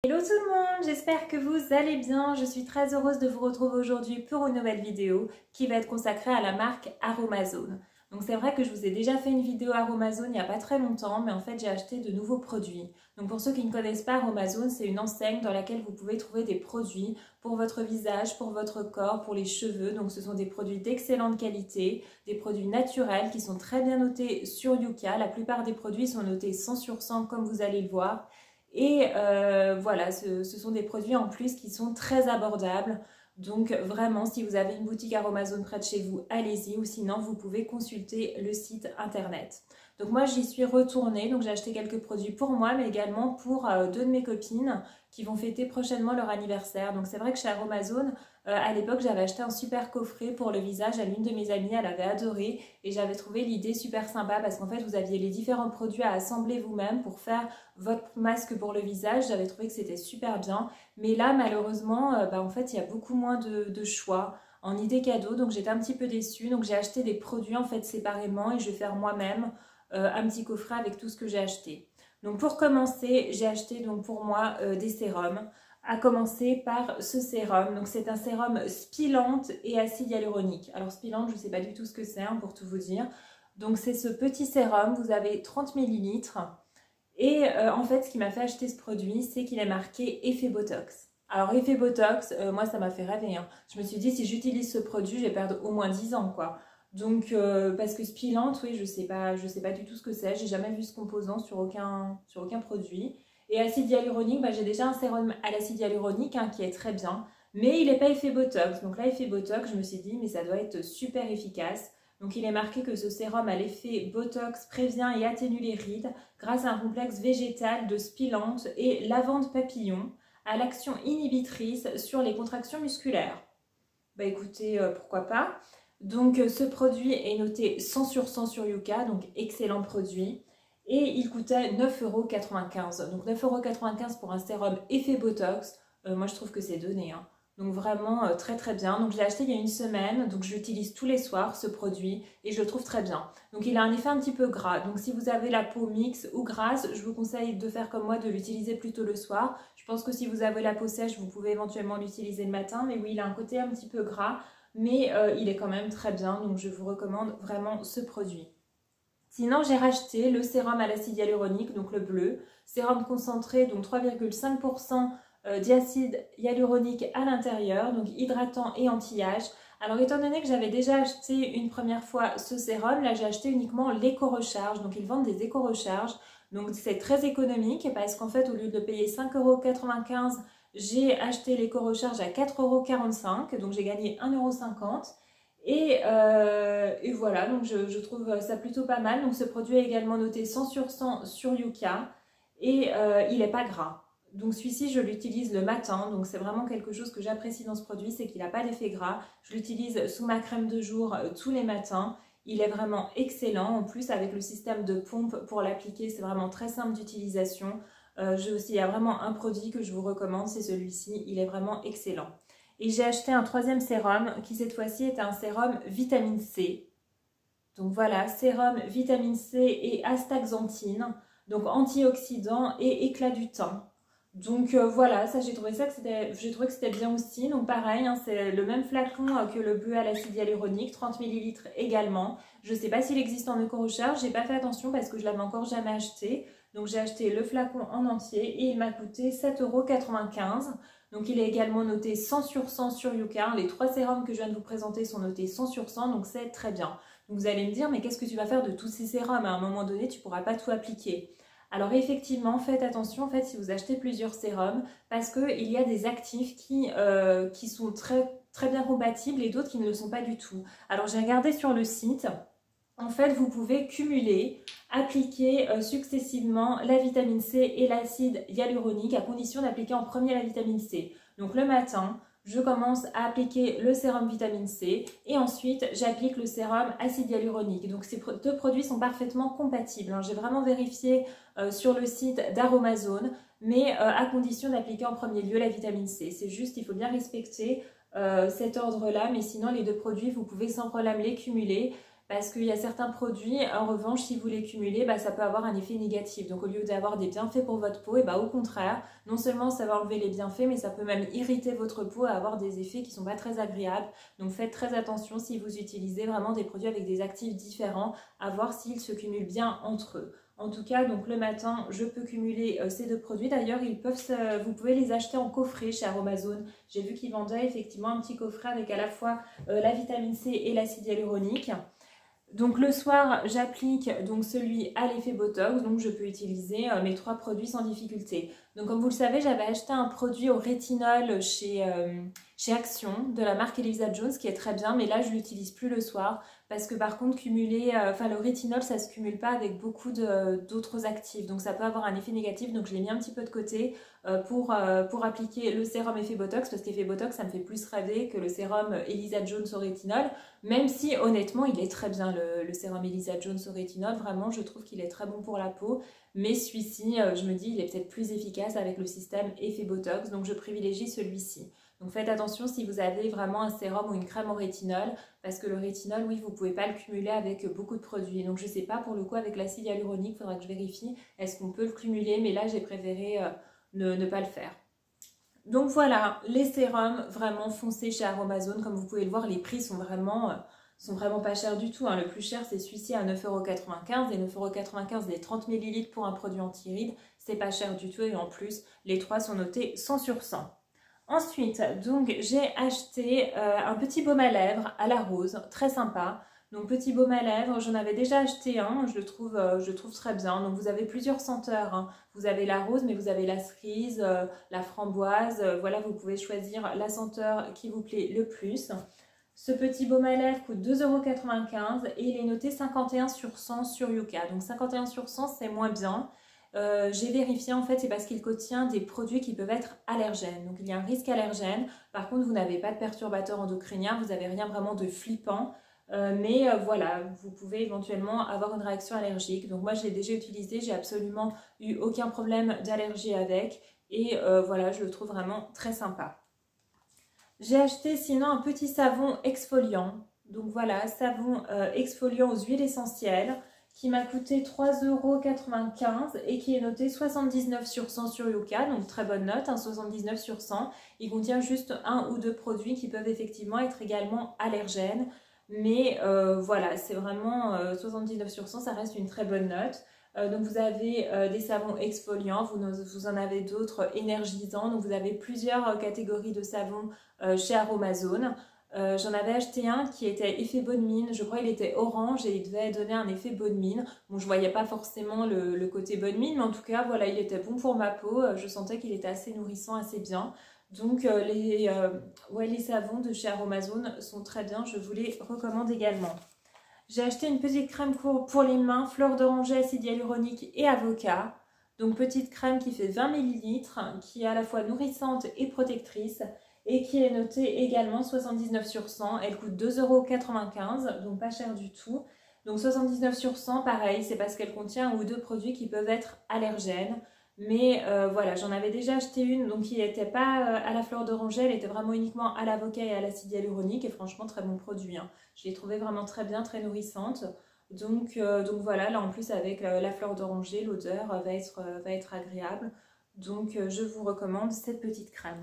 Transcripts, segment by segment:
Hello tout le monde, j'espère que vous allez bien. Je suis très heureuse de vous retrouver aujourd'hui pour une nouvelle vidéo qui va être consacrée à la marque Aromazone. Donc c'est vrai que je vous ai déjà fait une vidéo Aromazone il n'y a pas très longtemps, mais en fait j'ai acheté de nouveaux produits. Donc pour ceux qui ne connaissent pas, Aromazone, c'est une enseigne dans laquelle vous pouvez trouver des produits pour votre visage, pour votre corps, pour les cheveux. Donc ce sont des produits d'excellente qualité, des produits naturels qui sont très bien notés sur Yuka. La plupart des produits sont notés 100 sur 100 comme vous allez le voir. Et voilà, ce sont des produits en plus qui sont très abordables. Donc vraiment, si vous avez une boutique Aromazone près de chez vous, allez-y. Ou sinon, vous pouvez consulter le site internet. Donc moi, j'y suis retournée. Donc j'ai acheté quelques produits pour moi, mais également pour deux de mes copines qui vont fêter prochainement leur anniversaire. Donc c'est vrai que chez Aromazone, à l'époque, j'avais acheté un super coffret pour le visage à l'une de mes amies. Elle avait adoré et j'avais trouvé l'idée super sympa parce qu'en fait, vous aviez les différents produits à assembler vous-même pour faire votre masque pour le visage. J'avais trouvé que c'était super bien. Mais là, malheureusement, en fait, il y a beaucoup moins de choix en idées cadeaux. Donc j'étais un petit peu déçue. Donc j'ai acheté des produits en fait séparément et je vais faire moi-même un petit coffret avec tout ce que j'ai acheté. Donc pour commencer, j'ai acheté donc pour moi des sérums. À commencer par ce sérum. Donc c'est un sérum spilante et acide hyaluronique. Alors spilante, je ne sais pas du tout ce que c'est pour tout vous dire. Donc c'est ce petit sérum, vous avez 30 ml. Et en fait, ce qui m'a fait acheter ce produit, c'est qu'il est marqué effet Botox. Alors effet Botox, moi ça m'a fait rêver. Je me suis dit si j'utilise ce produit, je vais perdre au moins 10 ans quoi. Donc parce que spilante, oui, je sais pas du tout ce que c'est. J'ai jamais vu ce composant sur aucun produit. Et acide hyaluronique, j'ai déjà un sérum à l'acide hyaluronique qui est très bien, mais il n'est pas effet Botox. Donc là, effet Botox, je me suis dit mais ça doit être super efficace. Donc il est marqué que ce sérum à l'effet Botox prévient et atténue les rides grâce à un complexe végétal de spilante et lavande papillon à l'action inhibitrice sur les contractions musculaires. Bah écoutez, pourquoi pas. Donc ce produit est noté 100 sur 100 sur Yuka, donc excellent produit. Et il coûtait 9,95 €. Donc 9,95 € pour un sérum effet Botox, moi je trouve que c'est donné. Donc vraiment très très bien. Donc je l'ai acheté il y a une semaine, donc je l'utilise tous les soirs ce produit et je le trouve très bien. Donc il a un effet un petit peu gras. Donc si vous avez la peau mixte ou grasse, je vous conseille de faire comme moi, de l'utiliser plutôt le soir. Je pense que si vous avez la peau sèche, vous pouvez éventuellement l'utiliser le matin. Mais oui, il a un côté un petit peu gras, mais il est quand même très bien. Donc je vous recommande vraiment ce produit. Sinon, j'ai racheté le sérum à l'acide hyaluronique, donc le bleu. Sérum concentré, donc 3,5% d'acide hyaluronique à l'intérieur, donc hydratant et anti-âge. Alors étant donné que j'avais déjà acheté une première fois ce sérum, là j'ai acheté uniquement l'éco-recharge. Donc ils vendent des éco-recharges. Donc c'est très économique parce qu'en fait au lieu de payer 5,95 €, j'ai acheté l'éco-recharge à 4,45 €. Donc j'ai gagné 1,50 €. Et voilà, donc je trouve ça plutôt pas mal. Donc ce produit est également noté 100 sur 100 sur Yuka et il n'est pas gras. Donc celui-ci, je l'utilise le matin, donc c'est vraiment quelque chose que j'apprécie dans ce produit, c'est qu'il n'a pas d'effet gras. Je l'utilise sous ma crème de jour tous les matins. Il est vraiment excellent. En plus, avec le système de pompe pour l'appliquer, c'est vraiment très simple d'utilisation. Il y a vraiment un produit que je vous recommande, c'est celui-ci. Il est vraiment excellent. Et j'ai acheté un troisième sérum qui cette fois-ci est un sérum vitamine C. Donc voilà, sérum vitamine C et astaxanthine, donc antioxydant et éclat du teint. Donc voilà, ça j'ai trouvé que c'était bien aussi. Donc pareil, c'est le même flacon que le bleu à l'acide hyaluronique, 30 ml également. Je ne sais pas s'il existe en éco-recharge, j'ai pas fait attention parce que je l'avais encore jamais acheté. Donc j'ai acheté le flacon en entier et il m'a coûté 7,95 €. Donc il est également noté 100 sur 100 sur Yuka. Les trois sérums que je viens de vous présenter sont notés 100 sur 100, donc c'est très bien. Donc vous allez me dire, mais qu'est-ce que tu vas faire de tous ces sérums? À un moment donné, tu ne pourras pas tout appliquer. Alors effectivement, faites attention en fait si vous achetez plusieurs sérums parce qu'il y a des actifs qui sont très, très bien compatibles et d'autres qui ne le sont pas du tout. Alors j'ai regardé sur le site. En fait, vous pouvez cumuler, appliquer successivement la vitamine C et l'acide hyaluronique à condition d'appliquer en premier la vitamine C. Donc le matin, je commence à appliquer le sérum vitamine C et ensuite j'applique le sérum acide hyaluronique. Donc ces deux produits sont parfaitement compatibles. J'ai vraiment vérifié sur le site d'Aromazone, mais à condition d'appliquer en premier lieu la vitamine C. C'est juste, il faut bien respecter cet ordre-là, mais sinon les deux produits, vous pouvez sans problème les cumuler. parce qu'il y a certains produits, en revanche, si vous les cumulez, ça peut avoir un effet négatif. Donc au lieu d'avoir des bienfaits pour votre peau, et au contraire, non seulement ça va enlever les bienfaits, mais ça peut même irriter votre peau et avoir des effets qui ne sont pas très agréables. Donc faites très attention si vous utilisez vraiment des produits avec des actifs différents, à voir s'ils se cumulent bien entre eux. En tout cas, donc le matin, je peux cumuler ces deux produits. D'ailleurs, vous pouvez les acheter en coffret chez Aromazone. J'ai vu qu'ils vendaient effectivement un petit coffret avec à la fois la vitamine C et l'acide hyaluronique. Donc le soir, j'applique donc celui à l'effet Botox, donc je peux utiliser mes 3 produits sans difficulté. Donc comme vous le savez, j'avais acheté un produit au rétinol chez Action de la marque Elisa Jones qui est très bien, mais là je l'utilise plus le soir parce que par contre le rétinol ça se cumule pas avec beaucoup d'autres actifs, donc ça peut avoir un effet négatif, donc je l'ai mis un petit peu de côté pour appliquer le sérum effet Botox, parce qu'effet Botox ça me fait plus rêver que le sérum Elisa Jones au rétinol, même si honnêtement il est très bien le sérum Elisa Jones au rétinol, vraiment je trouve qu'il est très bon pour la peau, mais celui-ci je me dis il est peut-être plus efficace avec le système effet Botox, donc je privilégie celui-ci. Donc faites attention si vous avez vraiment un sérum ou une crème au rétinol, parce que le rétinol, oui, vous ne pouvez pas le cumuler avec beaucoup de produits. Donc je ne sais pas, pour le coup, avec l'acide hyaluronique, il faudra que je vérifie, est-ce qu'on peut le cumuler, mais là j'ai préféré ne pas le faire. Donc voilà, les sérums vraiment foncés chez Aromazone, comme vous pouvez le voir, les prix sont vraiment pas chers du tout. Le plus cher c'est celui-ci à 9,95 €, et 9,95 € les 30 ml pour un produit anti-rides, c'est pas cher du tout, et en plus les 3 sont notés 100 sur 100. Ensuite, donc j'ai acheté un petit baume à lèvres à la rose, très sympa. Donc petit baume à lèvres, j'en avais déjà acheté un, je le trouve très bien. Donc vous avez plusieurs senteurs, Vous avez la rose, mais vous avez la cerise, la framboise. Voilà, vous pouvez choisir la senteur qui vous plaît le plus. Ce petit baume à lèvres coûte 2,95 € et il est noté 51 sur 100 sur Yuka. Donc 51 sur 100, c'est moins bien. J'ai vérifié, en fait c'est parce qu'il contient des produits qui peuvent être allergènes, donc il y a un risque allergène. Par contre vous n'avez pas de perturbateur endocrinien, vous n'avez rien vraiment de flippant, voilà, vous pouvez éventuellement avoir une réaction allergique. Donc moi je l'ai déjà utilisé, j'ai absolument eu aucun problème d'allergie avec, et voilà, je le trouve vraiment très sympa. J'ai acheté sinon un petit savon exfoliant, donc voilà, savon exfoliant aux huiles essentielles, qui m'a coûté 3,95 € et qui est noté 79 sur 100 sur Yuka, donc très bonne note, 79 sur 100. Il contient juste 1 ou 2 produits qui peuvent effectivement être également allergènes, mais voilà, c'est vraiment 79 sur 100, ça reste une très bonne note. Donc vous avez des savons exfoliants, vous en avez d'autres énergisants, donc vous avez plusieurs catégories de savons chez Aromazone. J'en avais acheté un qui était effet bonne mine, je crois qu'il était orange et il devait donner un effet bonne mine. Bon, je voyais pas forcément le côté bonne mine, mais en tout cas voilà, il était bon pour ma peau, je sentais qu'il était assez nourrissant, assez bien. Donc les savons de chez Aromazone sont très bien, je vous les recommande également. J'ai acheté une petite crème pour les mains, fleur d'oranger, acide hyaluronique et avocat. Donc petite crème qui fait 20 ml, qui est à la fois nourrissante et protectrice, et qui est notée également 79 sur 100. Elle coûte 2,95 €, donc pas cher du tout. Donc 79 sur 100, pareil, c'est parce qu'elle contient 1 ou 2 produits qui peuvent être allergènes. Mais voilà, j'en avais déjà acheté une, donc qui n'était pas à la fleur d'oranger, elle était vraiment uniquement à l'avocat et à l'acide hyaluronique, et franchement très bon produit. Je l'ai trouvée vraiment très bien, très nourrissante. Donc voilà, là en plus avec la fleur d'oranger, l'odeur va être agréable. Donc je vous recommande cette petite crème.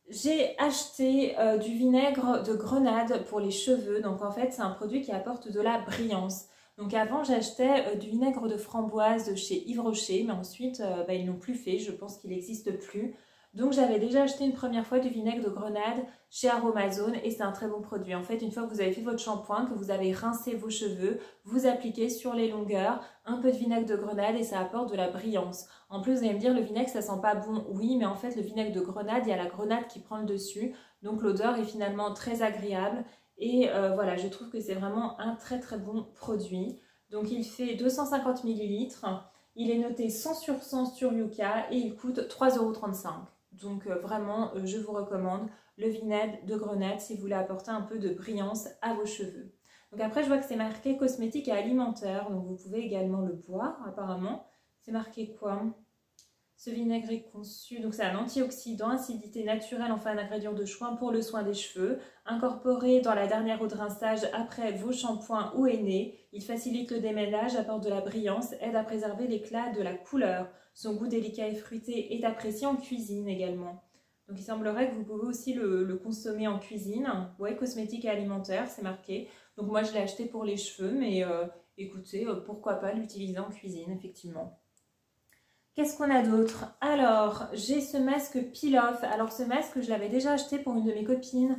J'ai acheté du vinaigre de grenade pour les cheveux. Donc en fait c'est un produit qui apporte de la brillance. Donc avant j'achetais du vinaigre de framboise de chez Yves Rocher, mais ensuite ils n'ont plus fait, je pense qu'il n'existe plus. Donc j'avais déjà acheté une première fois du vinaigre de grenade chez Aromazone et c'est un très bon produit. En fait, une fois que vous avez fait votre shampoing, que vous avez rincé vos cheveux, vous appliquez sur les longueurs un peu de vinaigre de grenade et ça apporte de la brillance. En plus, vous allez me dire, le vinaigre ça sent pas bon. Oui, mais en fait le vinaigre de grenade, il y a la grenade qui prend le dessus. Donc l'odeur est finalement très agréable. Et voilà, je trouve que c'est vraiment un très très bon produit. Donc il fait 250 ml, il est noté 100 sur 100 sur Yuka et il coûte 3,35 €. Donc vraiment, je vous recommande le vinaigre de grenade si vous voulez apporter un peu de brillance à vos cheveux. Donc après, je vois que c'est marqué cosmétique et alimentaire, donc vous pouvez également le boire apparemment. C'est marqué quoi? Ce vinaigre est conçu, donc c'est un antioxydant, acidité naturelle, enfin un ingrédient de choix pour le soin des cheveux. Incorporé dans la dernière eau de rinçage après vos shampoings ou henné, il facilite le démêlage, apporte de la brillance, aide à préserver l'éclat de la couleur. Son goût délicat et fruité est apprécié en cuisine également. Donc il semblerait que vous pouvez aussi le consommer en cuisine. Ouais, cosmétique et alimentaire, c'est marqué. Donc moi je l'ai acheté pour les cheveux, mais écoutez, pourquoi pas l'utiliser en cuisine, effectivement. Qu'est-ce qu'on a d'autre? Alors, j'ai ce masque Peel Off. Alors ce masque, je l'avais déjà acheté pour une de mes copines.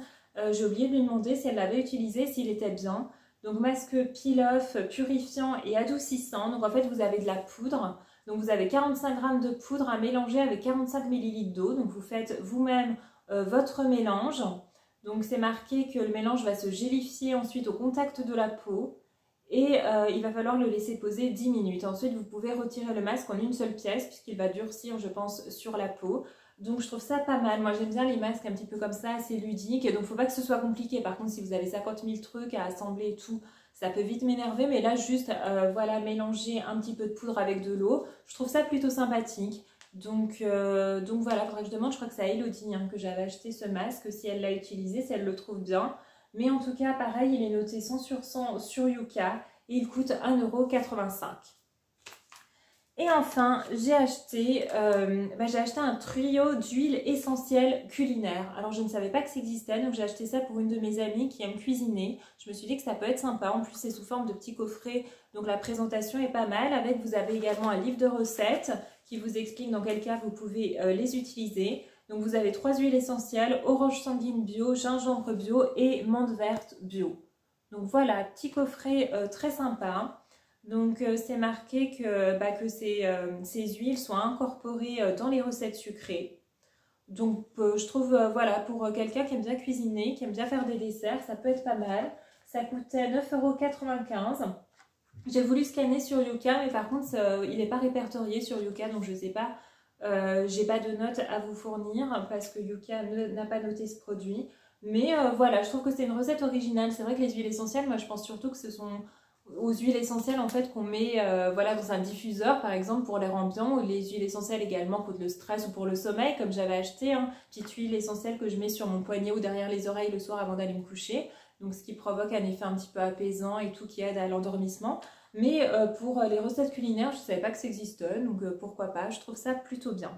J'ai oublié de lui demander si elle l'avait utilisé, s'il était bien. Donc masque Peel Off purifiant et adoucissant. Donc en fait, vous avez de la poudre. Donc vous avez 45 g de poudre à mélanger avec 45 ml d'eau. Donc vous faites vous-même votre mélange. Donc c'est marqué que le mélange va se gélifier ensuite au contact de la peau. Et il va falloir le laisser poser 10 minutes. Ensuite, vous pouvez retirer le masque en une seule pièce puisqu'il va durcir, je pense, sur la peau. Donc, je trouve ça pas mal. Moi, j'aime bien les masques un petit peu comme ça, assez ludiques. Et donc, il ne faut pas que ce soit compliqué. Par contre, si vous avez 50 000 trucs à assembler et tout, ça peut vite m'énerver. Mais là, juste, voilà, mélanger un petit peu de poudre avec de l'eau. Je trouve ça plutôt sympathique. Donc voilà, il faudrait que je demande, je crois que c'est à Elodie que j'avais acheté ce masque, si elle l'a utilisé, si elle le trouve bien. Mais en tout cas, pareil, il est noté 100 sur 100 sur Yuka et il coûte 1,85 €. Et enfin, j'ai acheté un trio d'huiles essentielles culinaires. Alors, je ne savais pas que ça existait, donc j'ai acheté ça pour une de mes amies qui aime cuisiner. Je me suis dit que ça peut être sympa. En plus, c'est sous forme de petits coffrets, donc la présentation est pas mal. Avec, vous avez également un livre de recettes qui vous explique dans quel cas vous pouvez les utiliser. Donc vous avez 3 huiles essentielles, orange sanguine bio, gingembre bio et menthe verte bio. Donc voilà, petit coffret très sympa. Donc c'est marqué que ces huiles sont incorporées dans les recettes sucrées. Donc je trouve, voilà, pour quelqu'un qui aime bien cuisiner, qui aime bien faire des desserts, ça peut être pas mal. Ça coûtait 9,95 €. J'ai voulu scanner sur Yuka, mais par contre il n'est pas répertorié sur Yuka, donc je ne sais pas. J'ai pas de notes à vous fournir parce que Yuka n'a pas noté ce produit. Mais voilà, je trouve que c'est une recette originale. C'est vrai que les huiles essentielles, moi je pense surtout que ce sont aux huiles essentielles en fait qu'on met voilà, dans un diffuseur par exemple pour l'air ambiant, ou les huiles essentielles également contre le stress ou pour le sommeil, comme j'avais acheté, petite huile essentielle que je mets sur mon poignet ou derrière les oreilles le soir avant d'aller me coucher. Donc ce qui provoque un effet un petit peu apaisant et tout, qui aide à l'endormissement. Mais pour les recettes culinaires, je ne savais pas que ça existait, donc pourquoi pas, je trouve ça plutôt bien.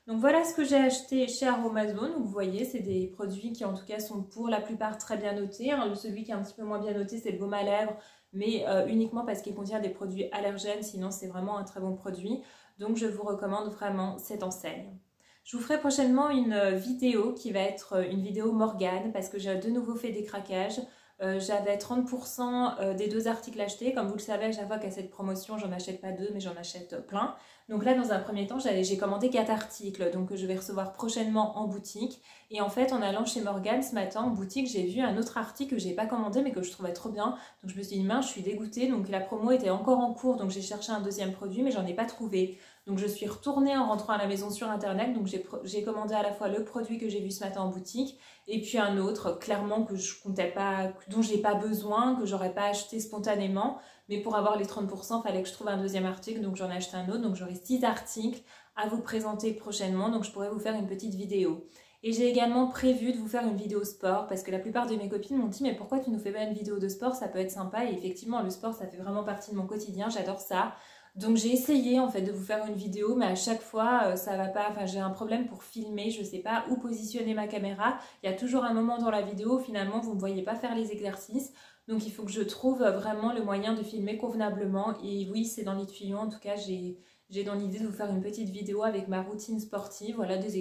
Donc voilà ce que j'ai acheté chez Aromazone. Donc vous voyez, c'est des produits qui en tout cas sont pour la plupart très bien notés. Celui qui est un petit peu moins bien noté, c'est le baume à lèvres, mais uniquement parce qu'il contient des produits allergènes, sinon c'est vraiment un très bon produit. Donc je vous recommande vraiment cette enseigne. Je vous ferai prochainement une vidéo qui va être une vidéo Morgane parce que j'ai de nouveau fait des craquages. J'avais 30% des 2 articles achetés. Comme vous le savez, à chaque fois qu'il y a cette promotion, j'en achète pas 2, mais j'en achète plein. Donc là, dans un premier temps, j'ai commandé 4 articles, donc que je vais recevoir prochainement en boutique. Et en fait, en allant chez Morgane ce matin en boutique, j'ai vu un autre article que j'ai pas commandé, mais que je trouvais trop bien. Donc je me suis dit, mince, je suis dégoûtée. Donc la promo était encore en cours, donc j'ai cherché un deuxième produit, mais j'en ai pas trouvé. Donc je suis retournée en rentrant à la maison sur internet, donc j'ai commandé à la fois le produit que j'ai vu ce matin en boutique et puis un autre, clairement que je comptais pas, dont j'ai pas besoin, que j'aurais pas acheté spontanément, mais pour avoir les 30%, il fallait que je trouve un deuxième article, donc j'en ai acheté un autre, donc j'aurai 6 articles à vous présenter prochainement, donc je pourrais vous faire une petite vidéo. Et j'ai également prévu de vous faire une vidéo sport, parce que la plupart de mes copines m'ont dit « mais pourquoi tu nous fais pas une vidéo de sport, ça peut être sympa » et effectivement le sport ça fait vraiment partie de mon quotidien, j'adore ça. Donc j'ai essayé en fait de vous faire une vidéo, mais à chaque fois ça va pas, enfin j'ai un problème pour filmer, je sais pas où positionner ma caméra. Il y a toujours un moment dans la vidéo où finalement vous ne me voyez pas faire les exercices. Donc il faut que je trouve vraiment le moyen de filmer convenablement. Et oui, c'est dans les tuyaux, en tout cas j'ai dans l'idée de vous faire une petite vidéo avec ma routine sportive. Voilà, des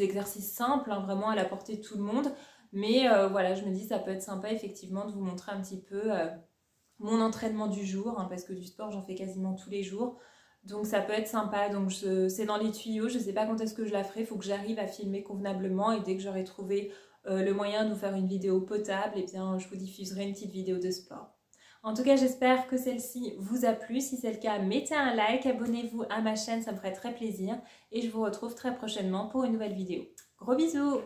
exercices simples, vraiment à la portée de tout le monde. Mais voilà, je me dis ça peut être sympa effectivement de vous montrer un petit peu mon entraînement du jour, parce que du sport j'en fais quasiment tous les jours, donc ça peut être sympa. Donc c'est dans les tuyaux, je sais pas quand est-ce que je la ferai, il faut que j'arrive à filmer convenablement et dès que j'aurai trouvé le moyen de vous faire une vidéo potable, et bien je vous diffuserai une petite vidéo de sport. En tout cas, j'espère que celle-ci vous a plu. Si c'est le cas, mettez un like, abonnez-vous à ma chaîne, ça me ferait très plaisir et je vous retrouve très prochainement pour une nouvelle vidéo. Gros bisous!